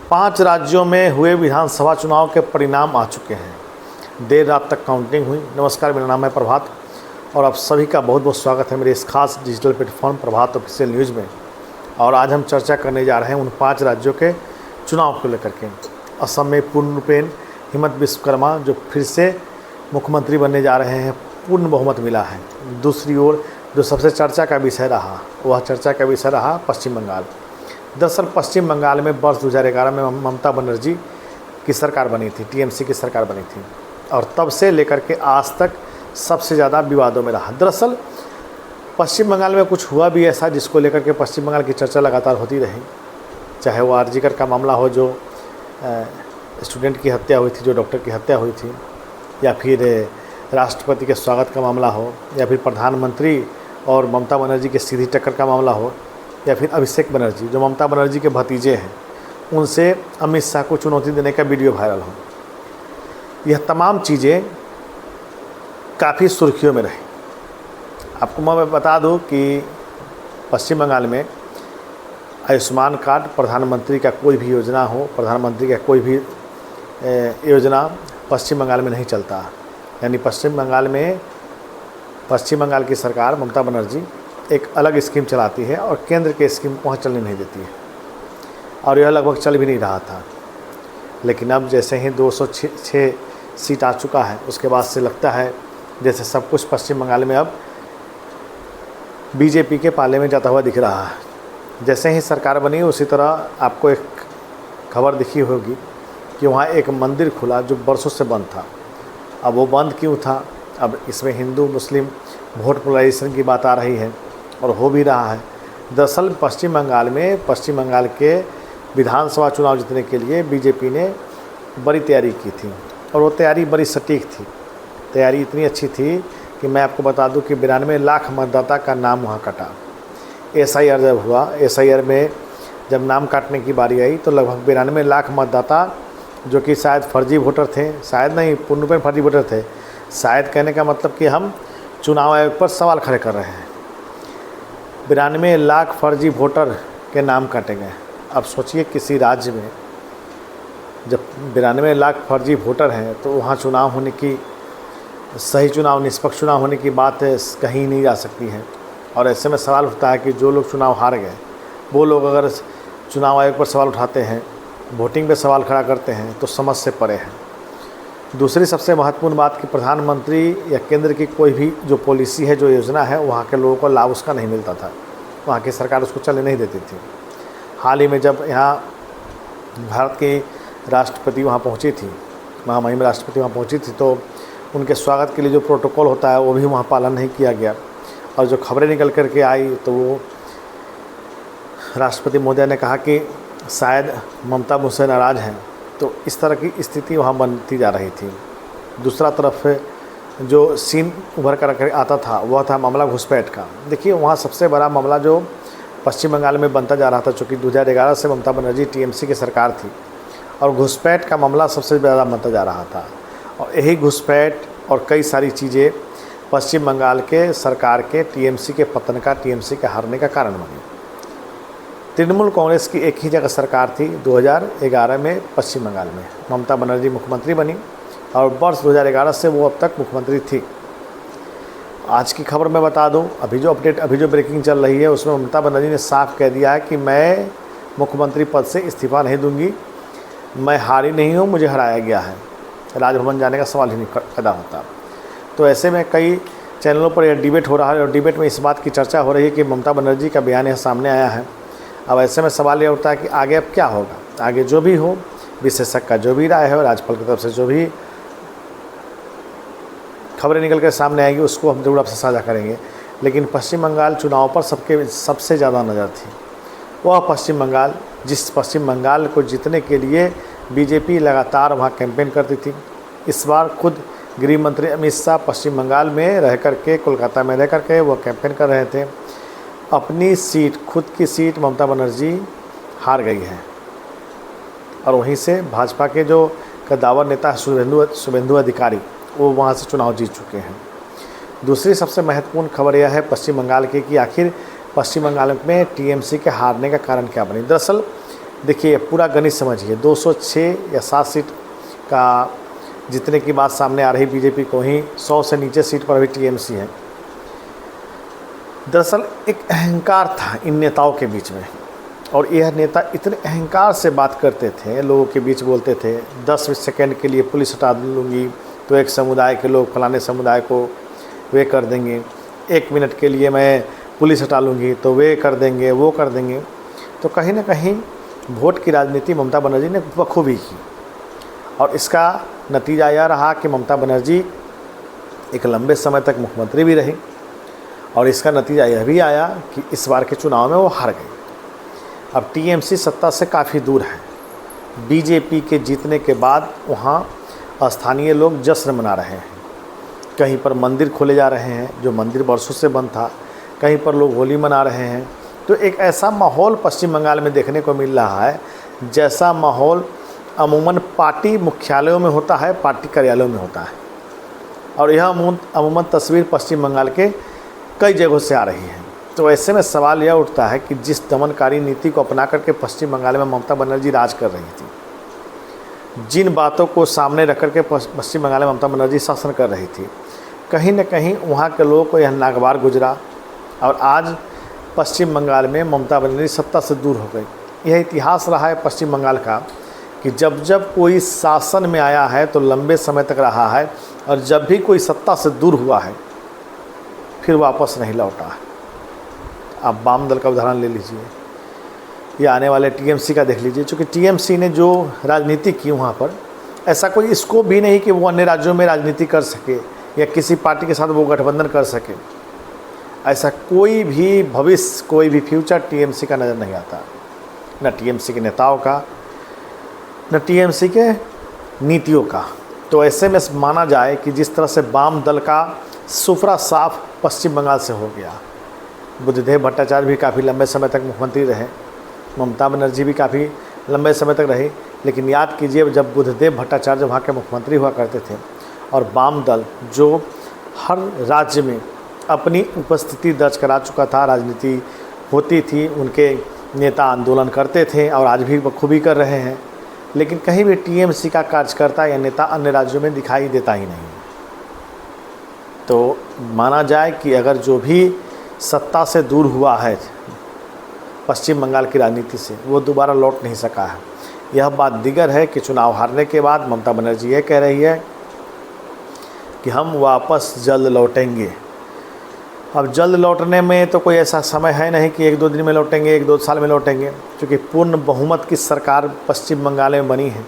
5 राज्यों में हुए विधानसभा चुनाव के परिणाम आ चुके हैं। देर रात तक काउंटिंग हुई। नमस्कार, मेरा नाम है प्रभात और आप सभी का बहुत बहुत स्वागत है मेरे इस खास डिजिटल प्लेटफॉर्म प्रभात ऑफिशियल न्यूज़ में। और आज हम चर्चा करने जा रहे हैं उन 5 राज्यों के चुनाव को लेकर के। असम में पूर्णपेन हिमंत विश्वकर्मा जो फिर से मुख्यमंत्री बनने जा रहे हैं, पूर्ण बहुमत मिला है। दूसरी ओर जो सबसे चर्चा का विषय रहा, वह चर्चा का विषय रहा पश्चिम बंगाल। दरअसल पश्चिम बंगाल में वर्ष 2011 में ममता बनर्जी की सरकार बनी थी, टीएमसी की सरकार बनी थी और तब से लेकर के आज तक सबसे ज़्यादा विवादों में रहा। दरअसल पश्चिम बंगाल में कुछ हुआ भी ऐसा जिसको लेकर के पश्चिम बंगाल की चर्चा लगातार होती रही, चाहे वो आरजीकर का मामला हो, जो स्टूडेंट की हत्या हुई थी, जो डॉक्टर की हत्या हुई थी, या फिर राष्ट्रपति के स्वागत का मामला हो, या फिर प्रधानमंत्री और ममता बनर्जी के सीधी टक्कर का मामला हो, या फिर अभिषेक बनर्जी जो ममता बनर्जी के भतीजे हैं, उनसे अमित शाह को चुनौती देने का वीडियो वायरल हो। यह तमाम चीज़ें काफ़ी सुर्खियों में रही। आपको मैं बता दूं कि पश्चिम बंगाल में आयुष्मान कार्ड, प्रधानमंत्री का कोई भी योजना हो, प्रधानमंत्री का कोई भी योजना पश्चिम बंगाल में नहीं चलता। यानी पश्चिम बंगाल की सरकार ममता बनर्जी एक अलग स्कीम चलाती है और केंद्र के स्कीम को वहाँ चलने नहीं देती है, और यह लगभग चल भी नहीं रहा था। लेकिन अब जैसे ही 206 सीट आ चुका है, उसके बाद से लगता है जैसे सब कुछ पश्चिम बंगाल में अब बीजेपी के पाले में जाता हुआ दिख रहा है। जैसे ही सरकार बनी उसी तरह आपको एक खबर दिखी होगी कि वहाँ एक मंदिर खुला जो बरसों से बंद था। अब वो बंद क्यों था? अब इसमें हिंदू मुस्लिम वोट पोलराइजेशन की बात आ रही है और हो भी रहा है। दरअसल पश्चिम बंगाल के विधानसभा चुनाव जीतने के लिए बीजेपी ने बड़ी तैयारी की थी और वो तैयारी बड़ी सटीक थी। तैयारी इतनी अच्छी थी कि मैं आपको बता दूं कि 92 लाख मतदाता का नाम वहाँ कटा। एसआईआर जब हुआ, एसआईआर में जब नाम काटने की बारी आई तो लगभग 92 लाख मतदाता जो कि शायद फर्जी वोटर थे, शायद नहीं, पूर्णपेन फर्जी वोटर थे। शायद कहने का मतलब कि हम चुनाव आयोग पर सवाल खड़े कर रहे हैं। 92 लाख फर्जी वोटर के नाम काटे गए। अब सोचिए किसी राज्य में जब 92 लाख फर्जी वोटर हैं तो वहाँ चुनाव होने की, सही चुनाव, निष्पक्ष चुनाव होने की बात कहीं नहीं जा सकती है। और ऐसे में सवाल उठता है कि जो लोग चुनाव हार गए, वो लोग अगर चुनाव आयोग पर सवाल उठाते हैं, वोटिंग पे सवाल खड़ा करते हैं, तो समझ से परे हैं। दूसरी सबसे महत्वपूर्ण बात कि प्रधानमंत्री या केंद्र की कोई भी जो पॉलिसी है, जो योजना है, वहाँ के लोगों को लाभ उसका नहीं मिलता था। वहाँ की सरकार उसको चलने नहीं देती थी। हाल ही में जब यहाँ भारत की राष्ट्रपति वहाँ पहुँची थी, महामहिम राष्ट्रपति वहाँ पहुँची थी, तो उनके स्वागत के लिए जो प्रोटोकॉल होता है वो भी वहाँ पालन नहीं किया गया। और जो खबरें निकल कर के आई तो वो राष्ट्रपति महोदय ने कहा कि शायद ममता मुझसे नाराज़ हैं। तो इस तरह की स्थिति वहाँ बनती जा रही थी। दूसरा तरफ जो सीन उभर कर आता था वह था मामला घुसपैठ का। देखिए, वहाँ सबसे बड़ा मामला जो पश्चिम बंगाल में बनता जा रहा था, चूँकि 2011 से ममता बनर्जी टीएमसी की सरकार थी, और घुसपैठ का मामला सबसे ज़्यादा बनता जा रहा था। और यही घुसपैठ और कई सारी चीज़ें पश्चिम बंगाल के सरकार के टीएमसी के पतन का, टीएमसी के हारने का कारण बनी। तृणमूल कांग्रेस की एक ही जगह सरकार थी 2011 में पश्चिम बंगाल में। ममता बनर्जी मुख्यमंत्री बनी और वर्ष 2011 से वो अब तक मुख्यमंत्री थी। आज की खबर मैं बता दूं, अभी जो ब्रेकिंग चल रही है उसमें ममता बनर्जी ने साफ कह दिया है कि मैं मुख्यमंत्री पद से इस्तीफा नहीं दूंगी, मैं हारी नहीं हूँ, मुझे हराया गया है। राजभवन जाने का सवाल ही नहीं पैदा होता। तो ऐसे में कई चैनलों पर यह डिबेट हो रहा है और डिबेट में इस बात की चर्चा हो रही है कि ममता बनर्जी का बयान यह सामने आया है। अब ऐसे में सवाल यह उठता है कि आगे अब क्या होगा। आगे जो भी हो, विशेषज्ञ का जो भी राय है, राज्यपाल की तरफ से जो भी खबरें निकल कर सामने आएगी उसको हम जरूर आपसे साझा करेंगे। लेकिन पश्चिम बंगाल चुनाव पर सबसे ज़्यादा नज़र थी। वह पश्चिम बंगाल, जिस पश्चिम बंगाल को जीतने के लिए बीजेपी लगातार वहाँ कैंपेन करती थी। इस बार खुद गृह मंत्री अमित शाह पश्चिम बंगाल में रह करके, कोलकाता में रह करके वो कैंपेन कर रहे थे। अपनी सीट, खुद की सीट ममता बनर्जी हार गई है और वहीं से भाजपा के जो कद्दावर नेता शुभेंदु अधिकारी, वो वहाँ से चुनाव जीत चुके हैं। दूसरी सबसे महत्वपूर्ण खबर यह है पश्चिम बंगाल की कि आखिर पश्चिम बंगाल में टीएमसी के हारने का कारण क्या बनी। दरअसल देखिए पूरा गणित समझिए, 206 या 7 सीट का जितने की बात सामने आ रही बीजेपी को, ही 100 से नीचे सीट पर अभी टीएमसी है। दरअसल एक अहंकार था इन नेताओं के बीच में, और यह नेता इतने अहंकार से बात करते थे, लोगों के बीच बोलते थे 10 सेकंड के लिए पुलिस हटा लूँगी तो एक समुदाय के लोग फलाने समुदाय को वे कर देंगे, 1 मिनट के लिए मैं पुलिस हटा लूँगी तो वे कर देंगे, वो कर देंगे। तो कहीं ना कहीं वोट की राजनीति ममता बनर्जी ने बखूबी की, और इसका नतीजा यह रहा कि ममता बनर्जी एक लंबे समय तक मुख्यमंत्री भी रही, और इसका नतीजा यह भी आया कि इस बार के चुनाव में वो हार गई। अब टीएमसी सत्ता से काफ़ी दूर है। बीजेपी के जीतने के बाद वहाँ स्थानीय लोग जश्न मना रहे हैं, कहीं पर मंदिर खोले जा रहे हैं जो मंदिर वर्षों से बंद था, कहीं पर लोग होली मना रहे हैं। तो एक ऐसा माहौल पश्चिम बंगाल में देखने को मिल रहा है जैसा माहौल अमूमन पार्टी मुख्यालयों में होता है, पार्टी कार्यालयों में होता है। और यह अमूमन तस्वीर पश्चिम बंगाल के कई जगहों से आ रही है। तो ऐसे में सवाल यह उठता है कि जिस दमनकारी नीति को अपना करके पश्चिम बंगाल में ममता बनर्जी राज कर रही थी, जिन बातों को सामने रख कर के पश्चिम बंगाल में ममता बनर्जी शासन कर रही थी, कहीं न कहीं वहाँ के लोगों को यह नागवार गुजरा, और आज पश्चिम बंगाल में ममता बनर्जी सत्ता से दूर हो गई। यह इतिहास रहा है पश्चिम बंगाल का कि जब जब कोई शासन में आया है तो लंबे समय तक रहा है, और जब भी कोई सत्ता से दूर हुआ है फिर वापस नहीं लौटा है। आप वाम दल का उदाहरण ले लीजिए, या आने वाले टीएमसी का देख लीजिए। चूँकि टीएमसी ने जो राजनीति की वहाँ पर ऐसा कोई स्कोप भी नहीं कि वो अन्य राज्यों में राजनीति कर सके या किसी पार्टी के साथ वो गठबंधन कर सके। ऐसा कोई भी भविष्य, कोई भी फ्यूचर टीएमसी का नज़र नहीं आता, न टीएमसी के नेताओं का, न टीएमसी के नीतियों का। तो ऐसे में माना जाए कि जिस तरह से वाम दल का सुफरा साफ पश्चिम बंगाल से हो गया, बुद्धदेव भट्टाचार्य भी काफ़ी लंबे समय तक मुख्यमंत्री रहे, ममता बनर्जी भी काफ़ी लंबे समय तक रही। लेकिन याद कीजिए, जब बुद्धदेव भट्टाचार्य वहाँ के मुख्यमंत्री हुआ करते थे, और वाम दल जो हर राज्य में अपनी उपस्थिति दर्ज करा चुका था, राजनीति होती थी, उनके नेता आंदोलन करते थे और आज भी बखूबी कर रहे हैं, लेकिन कहीं भी टीएमसी का कार्यकर्ता या नेता अन्य राज्यों में दिखाई देता ही नहीं। तो माना जाए कि अगर जो भी सत्ता से दूर हुआ है पश्चिम बंगाल की राजनीति से, वो दोबारा लौट नहीं सका है। यह बात दिगर है कि चुनाव हारने के बाद ममता बनर्जी ये कह रही है कि हम वापस जल्द लौटेंगे। अब जल्द लौटने में तो कोई ऐसा समय है नहीं कि 1-2 दिन में लौटेंगे, 1-2 साल में लौटेंगे, क्योंकि पूर्ण बहुमत की सरकार पश्चिम बंगाल में बनी है,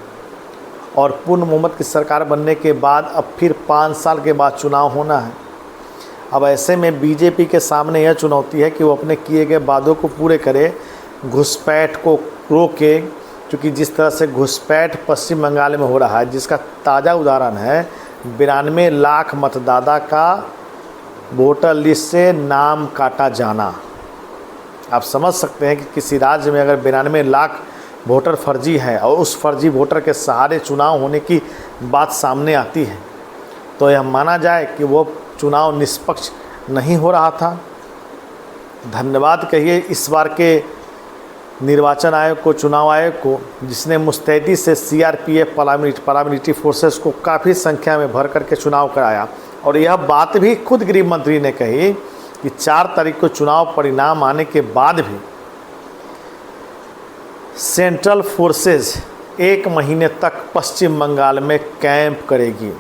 और पूर्ण बहुमत की सरकार बनने के बाद अब फिर 5 साल के बाद चुनाव होना है। अब ऐसे में बीजेपी के सामने यह चुनौती है कि वो अपने किए गए वादों को पूरे करे, घुसपैठ को रोके, क्योंकि जिस तरह से घुसपैठ पश्चिम बंगाल में हो रहा है, जिसका ताज़ा उदाहरण है 92 लाख मतदाता का वोटर लिस्ट से नाम काटा जाना। आप समझ सकते हैं कि किसी राज्य में अगर 92 लाख वोटर फर्जी है और उस फर्जी वोटर के सहारे चुनाव होने की बात सामने आती है, तो यह माना जाए कि वो चुनाव निष्पक्ष नहीं हो रहा था। धन्यवाद कहिए इस बार के निर्वाचन आयोग को, चुनाव आयोग को, जिसने मुस्तैदी से सीआरपीएफ पैरामिलिट्री फोर्सेस को काफ़ी संख्या में भर करके चुनाव कराया। और यह बात भी खुद गृह मंत्री ने कही कि 4 तारीख को चुनाव परिणाम आने के बाद भी सेंट्रल फोर्सेस 1 महीने तक पश्चिम बंगाल में कैंप करेगी।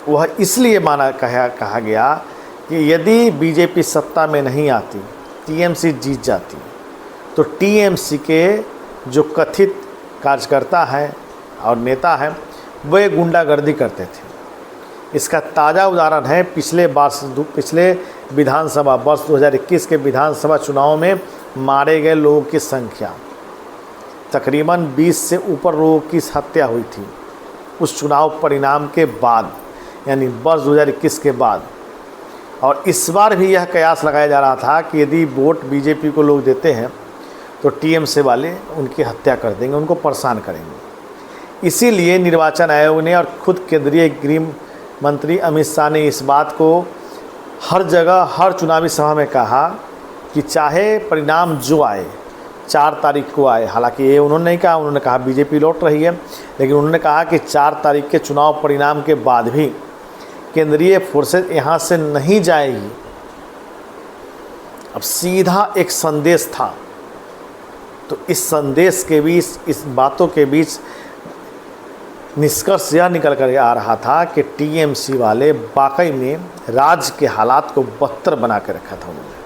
वह इसलिए कहा गया कि यदि बीजेपी सत्ता में नहीं आती, टीएमसी जीत जाती, तो टीएमसी के जो कथित कार्यकर्ता हैं और नेता हैं वे गुंडागर्दी करते थे। इसका ताज़ा उदाहरण है पिछले विधानसभा वर्ष 2021 के विधानसभा चुनाव में मारे गए लोगों की संख्या, तकरीबन 20 से ऊपर लोगों की हत्या हुई थी उस चुनाव परिणाम के बाद, यानी वर्ष 2021 के बाद। और इस बार भी यह कयास लगाया जा रहा था कि यदि वोट बीजेपी को लोग देते हैं तो टीएमसी वाले उनकी हत्या कर देंगे, उनको परेशान करेंगे। इसीलिए निर्वाचन आयोग ने और खुद केंद्रीय गृह मंत्री अमित शाह ने इस बात को हर जगह, हर चुनावी सभा में कहा कि चाहे परिणाम जो आए, 4 तारीख को आए। हालांकि ये उन्होंने नहीं कहा, उन्होंने कहा बीजेपी लौट रही है, लेकिन उन्होंने कहा कि 4 तारीख के चुनाव परिणाम के बाद भी केंद्रीय फोर्सेज यहाँ से नहीं जाएगी। अब सीधा एक संदेश था। तो इस संदेश के बीच, इस बातों के बीच निष्कर्ष यह निकल कर आ रहा था कि टीएमसी वाले वाकई में राज्य के हालात को बदतर बना के रखा था उन्होंने।